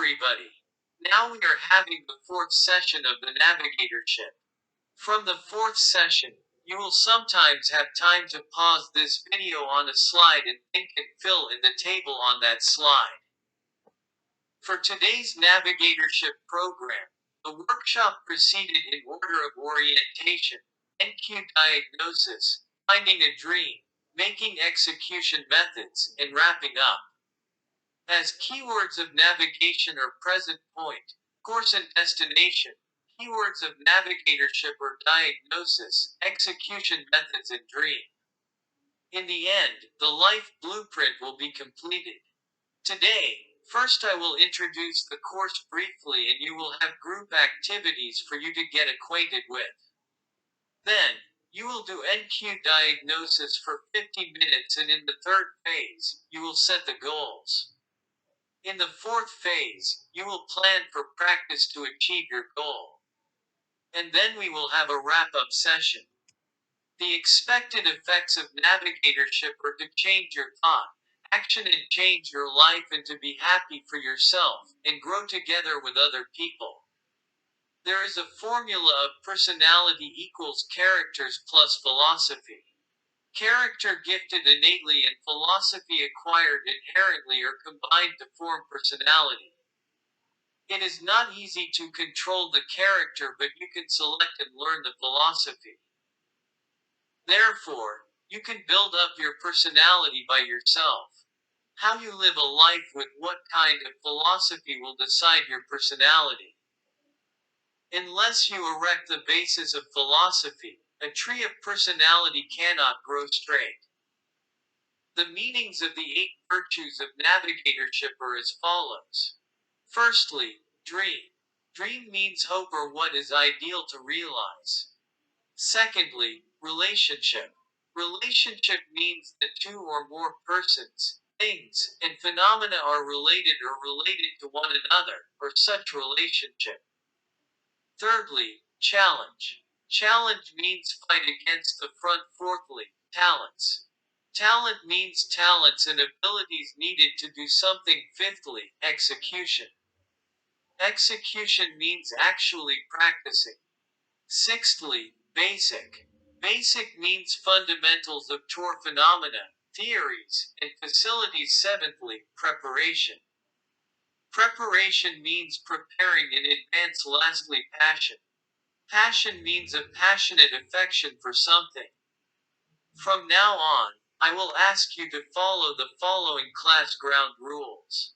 everybody. Now we are having the fourth session of the Navigatorship. From the fourth session, you will sometimes have time to pause this video on a slide and think and fill in the table on that slide. For today's Navigatorship program, the workshop proceeded in order of orientation: NQ diagnosis, finding a dream, making execution methods, and wrapping up. As keywords of navigation are present point, course and destination, keywords of navigatorship are diagnosis, execution methods, and dream. In the end, the life blueprint will be completed. Today, first I will introduce the course briefly and you will have group activities for you to get acquainted with. Then, you will do NQ diagnosis for 50 minutes and in the third phase, you will set the goals. In the fourth phase, you will plan for practice to achieve your goal. And then we will have a wrap-up session. The expected effects of navigatorship are to change your thought, action and change your life and to be happy for yourself, and grow together with other people. There is a formula of personality equals characters plus philosophy. Character gifted innately and philosophy acquired inherently are combined to form personality. It is not easy to control the character, but you can select and learn the philosophy. Therefore, you can build up your personality by yourself. How you live a life with what kind of philosophy will decide your personality. Unless you erect the basis of philosophy, a tree of personality cannot grow straight. The meanings of the 8 virtues of navigatorship are as follows. Firstly, dream. Dream means hope or what is ideal to realize. Secondly, relationship. Relationship means that 2 or more persons, things, and phenomena are related or related to one another, or such relationship. Thirdly, challenge. Challenge means fight against the front. Fourthly, talents. Talent means talents and abilities needed to do something. Fifthly, execution. Execution means actually practicing. Sixthly, basic. Basic means fundamentals of tour phenomena, theories, and facilities. Seventhly, preparation. Preparation means preparing in advance. Lastly, passion. Passion means a passionate affection for something. From now on, I will ask you to follow the following class ground rules.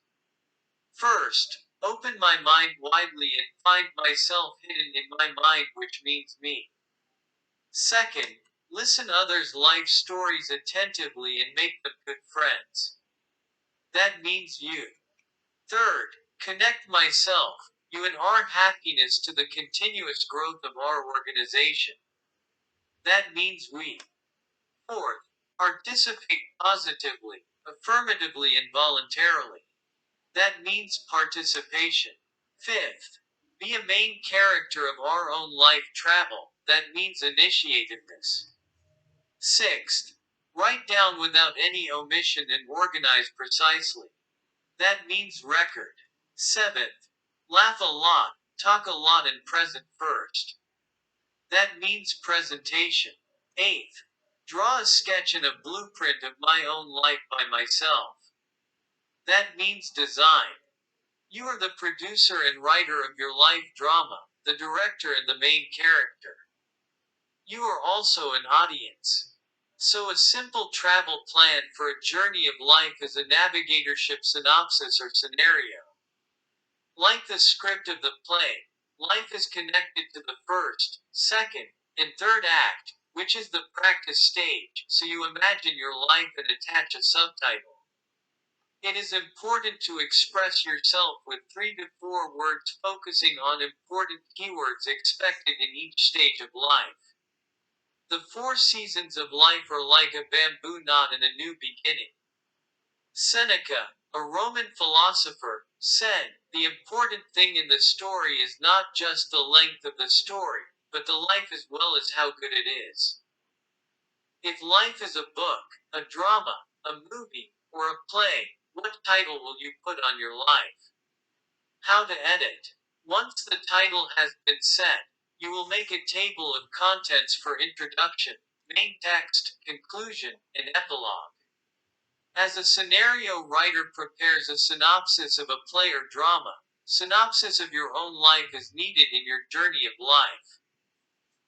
First, open my mind widely and find myself hidden in my mind, which means me. Second, listen others' life stories attentively and make them good friends. That means you. Third, connect myself, you and our happiness to the continuous growth of our organization. That means we. Fourth, participate positively, affirmatively and voluntarily. That means participation. Fifth, be a main character of our own life travel. That means initiativeness. Sixth, write down without any omission and organize precisely. That means record. Seventh, laugh a lot, talk a lot and present first. That means presentation. Eighth, draw a sketch and a blueprint of my own life by myself. That means design. You are the producer and writer of your life drama, the director and the main character. You are also an audience. So a simple travel plan for a journey of life is a navigatorship synopsis or scenario. Like the script of the play, life is connected to the first, second, and third act, which is the practice stage, so you imagine your life and attach a subtitle. It is important to express yourself with 3 to 4 words focusing on important keywords expected in each stage of life. The 4 seasons of life are like a bamboo knot and a new beginning. Seneca, a Roman philosopher, said, "The important thing in the story is not just the length of the story, but the life as well as how good it is." If life is a book, a drama, a movie, or a play, what title will you put on your life? How to edit. Once the title has been set, you will make a table of contents for introduction, main text, conclusion, and epilogue. As a scenario writer prepares a synopsis of a play or drama, synopsis of your own life is needed in your journey of life.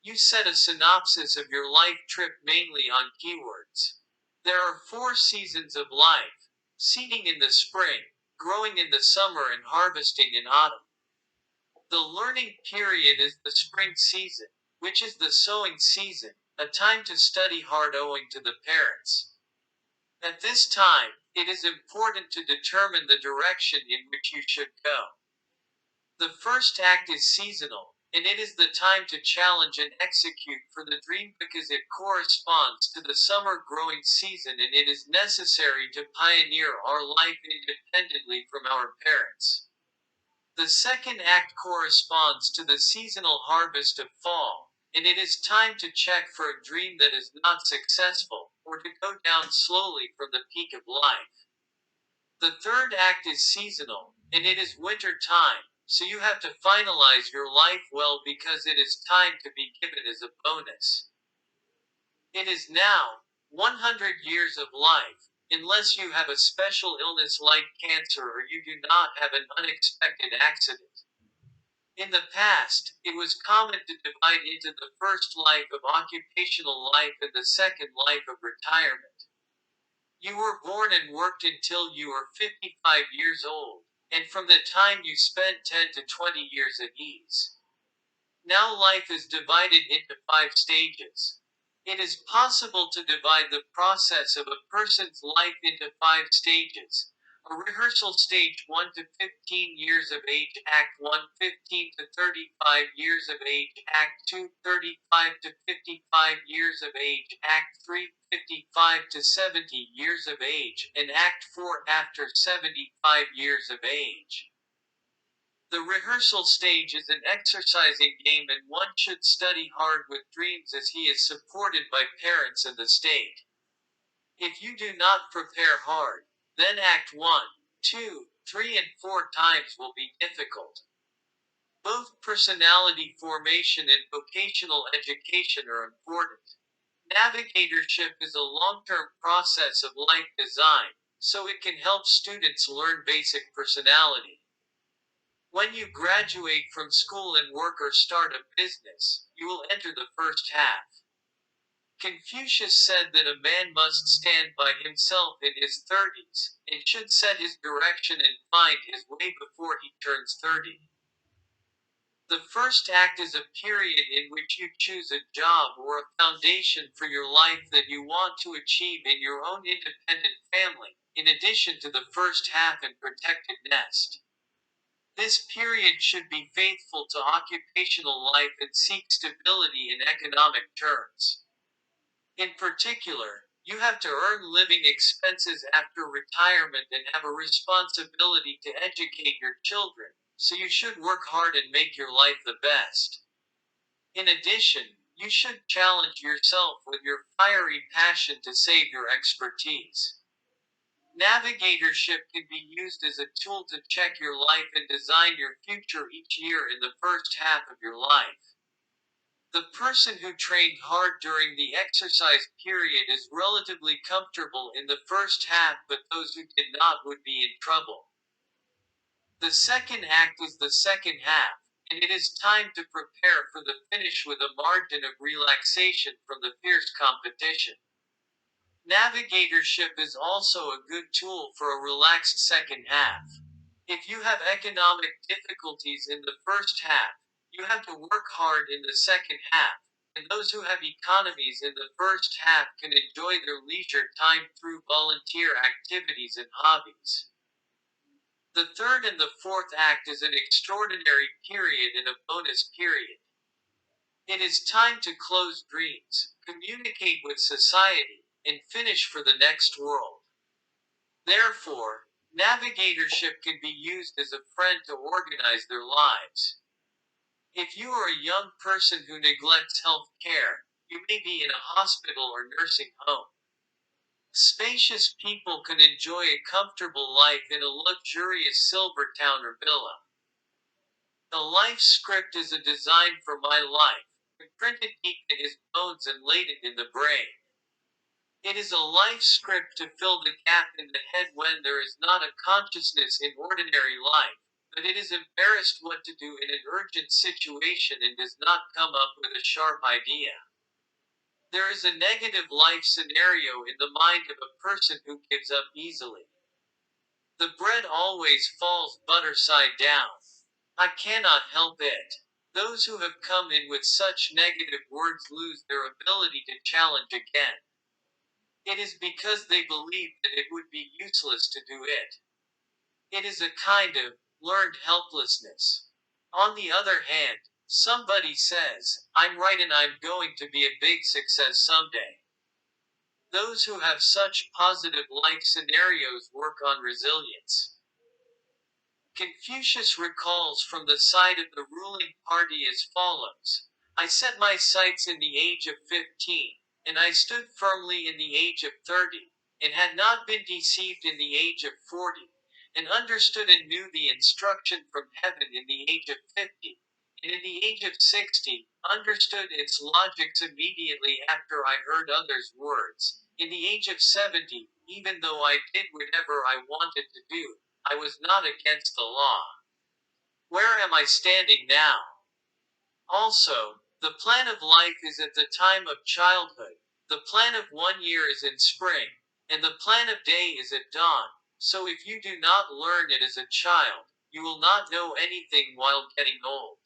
You set a synopsis of your life trip mainly on keywords. There are 4 seasons of life: seeding in the spring, growing in the summer, and harvesting in autumn. The learning period is the spring season, which is the sowing season, a time to study hard owing to the parents. At this time, it is important to determine the direction in which you should go. The first act is seasonal, and it is the time to challenge and execute for the dream because it corresponds to the summer growing season and it is necessary to pioneer our life independently from our parents. The second act corresponds to the seasonal harvest of fall, and it is time to check for a dream that is not successful, or to go down slowly from the peak of life. The third act is seasonal, and it is winter time, so you have to finalize your life well because it is time to be given as a bonus. It is now 100 years of life, unless you have a special illness like cancer or you do not have an unexpected accident. In the past, it was common to divide into the first life of occupational life and the second life of retirement. You were born and worked until you were 55 years old, and from the time you spent 10 to 20 years at ease. Now life is divided into 5 stages. It is possible to divide the process of a person's life into 5 stages. A rehearsal stage: 1 to 15 years of age, Act 1; 15 to 35 years of age, Act 2; 35 to 55 years of age, Act 3; 55 to 70 years of age, and Act 4 after 75 years of age. The rehearsal stage is an exercising game and one should study hard with dreams as he is supported by parents and the state. If you do not prepare hard, then Act 1, 2, 3 and 4 times will be difficult. Both personality formation and vocational education are important. Navigatorship is a long-term process of life design, so it can help students learn basic personality. When you graduate from school and work or start a business, you will enter the first half. Confucius said that a man must stand by himself in his 30s, and should set his direction and find his way before he turns 30. The first act is a period in which you choose a job or a foundation for your life that you want to achieve in your own independent family, in addition to the first half and protected nest. This period should be faithful to occupational life and seek stability in economic terms. In particular, you have to earn living expenses after retirement and have a responsibility to educate your children, so you should work hard and make your life the best. In addition, you should challenge yourself with your fiery passion to save your expertise. Navigatorship can be used as a tool to check your life and design your future each year in the first half of your life. The person who trained hard during the exercise period is relatively comfortable in the first half, but those who did not would be in trouble. The second act is the second half, and it is time to prepare for the finish with a margin of relaxation from the fierce competition. Navigatorship is also a good tool for a relaxed second half. If you have economic difficulties in the first half, you have to work hard in the second half, and those who have economies in the first half can enjoy their leisure time through volunteer activities and hobbies. The third and the fourth act is an extraordinary period and a bonus period. It is time to close dreams, communicate with society, and finish for the next world. Therefore, navigatorship can be used as a friend to organize their lives. If you are a young person who neglects health care, you may be in a hospital or nursing home. Spacious people can enjoy a comfortable life in a luxurious silver town or villa. A life script is a design for my life, imprinted deep in his bones and latent in the brain. It is a life script to fill the gap in the head when there is not a consciousness in ordinary life, but it is embarrassed what to do in an urgent situation and does not come up with a sharp idea. There is a negative life scenario in the mind of a person who gives up easily. The bread always falls butter side down. I cannot help it. Those who have come in with such negative words lose their ability to challenge again. It is because they believe that it would be useless to do it. It is a kind of learned helplessness. On the other hand, somebody says, I'm right and I'm going to be a big success someday. Those who have such positive life scenarios work on resilience. Confucius recalls from the side of the ruling party as follows: I set my sights in the age of 15, and I stood firmly in the age of 30, and had not been deceived in the age of 40, and understood and knew the instruction from heaven in the age of 50, and in the age of 60, understood its logics immediately after I heard others' words. In the age of 70, even though I did whatever I wanted to do, I was not against the law. Where am I standing now? Also, the plan of life is at the time of childhood, the plan of 1 year is in spring, and the plan of day is at dawn. So if you do not learn it as a child, you will not know anything while getting old.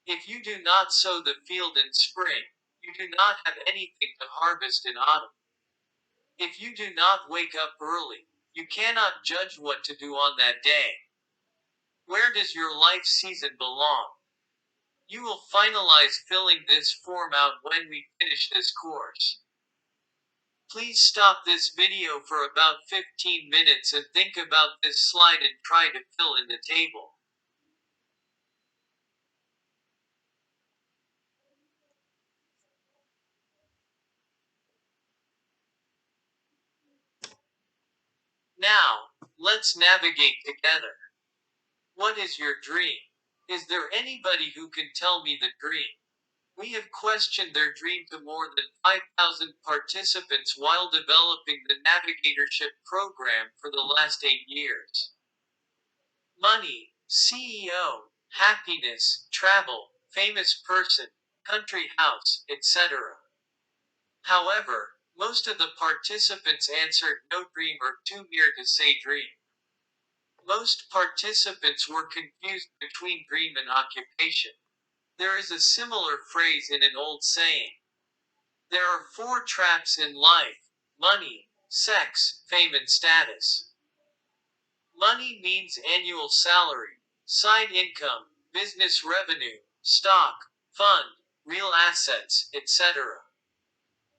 If you do not sow the field in spring, you do not have anything to harvest in autumn. If you do not wake up early, you cannot judge what to do on that day. Where does your life season belong? You will finalize filling this form out when we finish this course. Please stop this video for about 15 minutes and think about this slide and try to fill in the table. Now, let's navigate together. What is your dream? Is there anybody who can tell me the dream? We have questioned their dream to more than 5,000 participants while developing the Navigatorship program for the last 8 years. Money, CEO, happiness, travel, famous person, country house, etc. However, most of the participants answered no dream or too near to say dream. Most participants were confused between dream and occupation. There is a similar phrase in an old saying. There are 4 traps in life: money, sex, fame, and status. Money means annual salary, side income, business revenue, stock, fund, real assets, etc.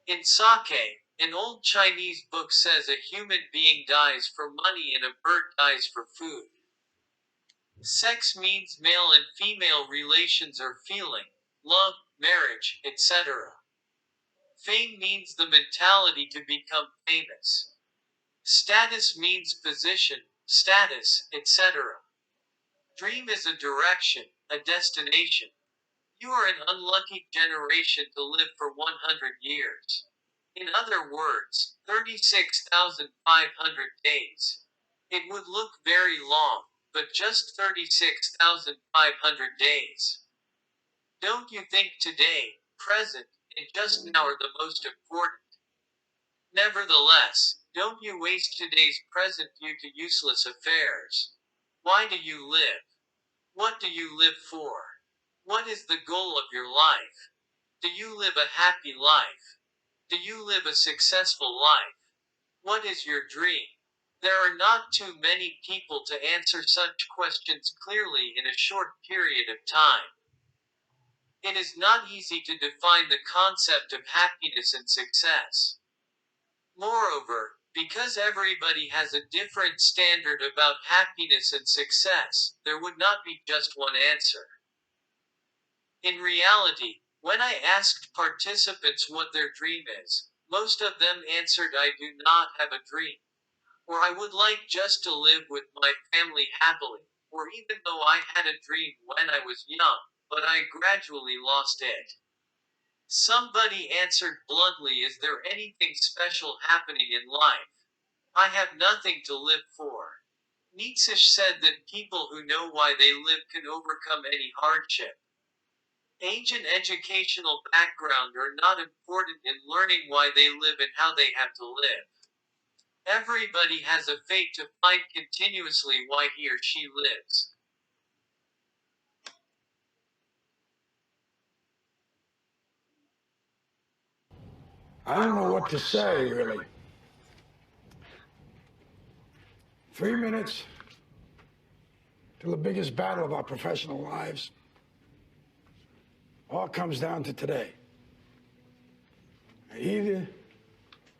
In sake, an old Chinese book says a human being dies for money and a bird dies for food. Sex means male and female relations or feeling, love, marriage, etc. Fame means the mentality to become famous. Status means position, status, etc. Dream is a direction, a destination. You are an unlucky generation to live for 100 years. In other words, 36,500 days. It would look very long, but just 36,500 days. Don't you think today, present, and just now are the most important? Nevertheless, don't you waste today's present due to useless affairs. Why do you live? What do you live for? What is the goal of your life? Do you live a happy life? Do you live a successful life? What is your dream? There are not too many people to answer such questions clearly in a short period of time. It is not easy to define the concept of happiness and success. Moreover, because everybody has a different standard about happiness and success, there would not be just one answer. In reality, when I asked participants what their dream is, most of them answered I do not have a dream. Or I would like just to live with my family happily. or even though I had a dream when I was young, but I gradually lost it. Somebody answered bluntly, is there anything special happening in life? I have nothing to live for. Nietzsche said that people who know why they live can overcome any hardship. Age and educational background are not important in learning why they live and how they have to live. Everybody has a fate to find continuously why he or she lives. I don't know what to say, really. 3 minutes to the biggest battle of our professional lives. All comes down to today. Either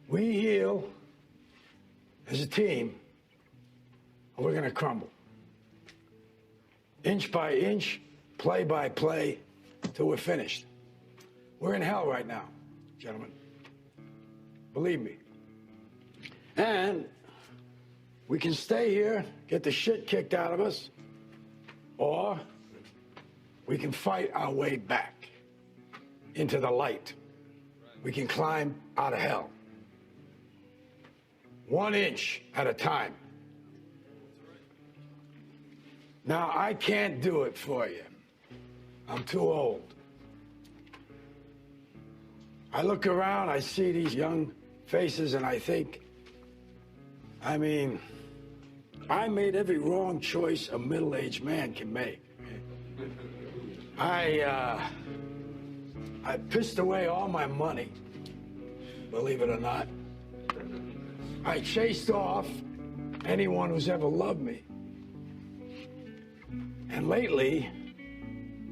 we heal as a team, or we're going to crumble. Inch by inch, play by play, till we're finished. We're in hell right now, gentlemen. Believe me. And we can stay here, get the shit kicked out of us, or we can fight our way back into the light. We can climb out of hell. 1 inch at a time. Now, I can't do it for you. I'm too old. I look around, I see these young faces, and I think, I mean, I made every wrong choice a middle-aged man can make. I pissed away all my money, believe it or not. I chased off anyone who's ever loved me. And lately,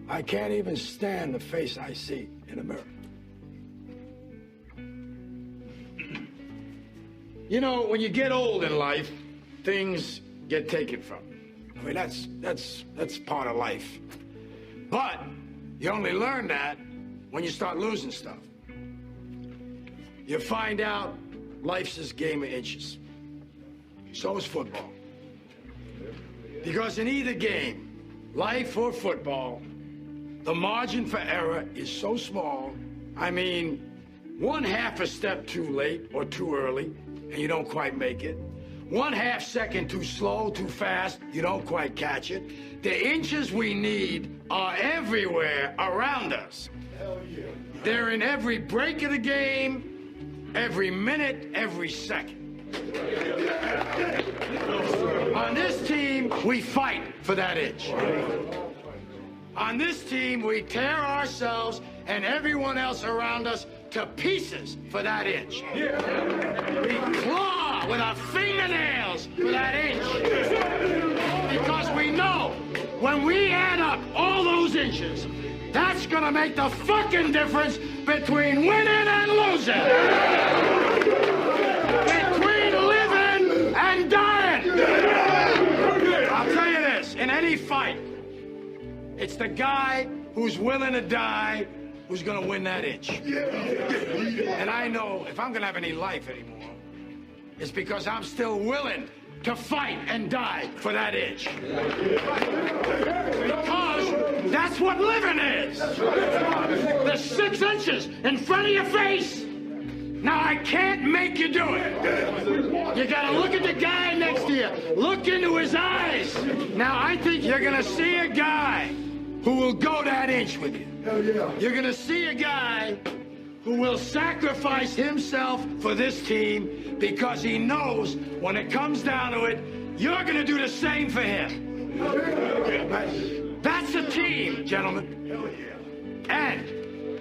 I can't even stand the face I see in the mirror. You know, when you get old in life, things get taken from you. I mean, that's part of life. But you only learn that when you start losing stuff. You find out life's this game of inches. So is football. Because in either game, life or football, the margin for error is so small. I mean, 1/2 a step too late or too early, and you don't quite make it. 1/2 second too slow, too fast, you don't quite catch it. The inches we need are everywhere around us. Hell yeah. They're in every break of the game, every minute, every second. On this team, we fight for that inch. On this team, we tear ourselves and everyone else around us to pieces for that inch. We claw with our fingernails for that inch. Because we know when we add up all those inches, that's gonna make the fucking difference between winning and losing. Between living and dying. I'll tell you this, in any fight, it's the guy who's willing to die who's gonna win that inch. And I know if I'm gonna have any life anymore, it's because I'm still willing to fight and die for that inch. Because that's what living is. The 6 inches in front of your face. Now, I can't make you do it. You gotta look at the guy next to you. Look into his eyes. Now, I think you're gonna see a guy who will go that inch with you. Hell yeah. You're gonna see a guy who will sacrifice himself for this team because he knows when it comes down to it, you're gonna do the same for him. That's a team, gentlemen. Hell yeah. And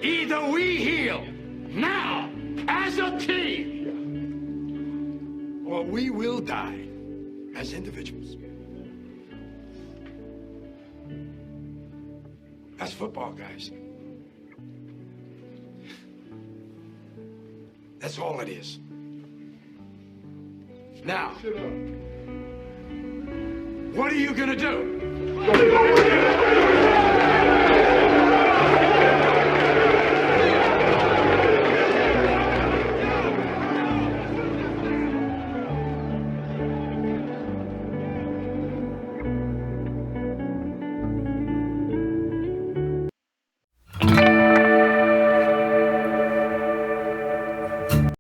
either we heal now as a team, or we will die as individuals. That's football, guys. That's all it is. Now, what are you gonna do?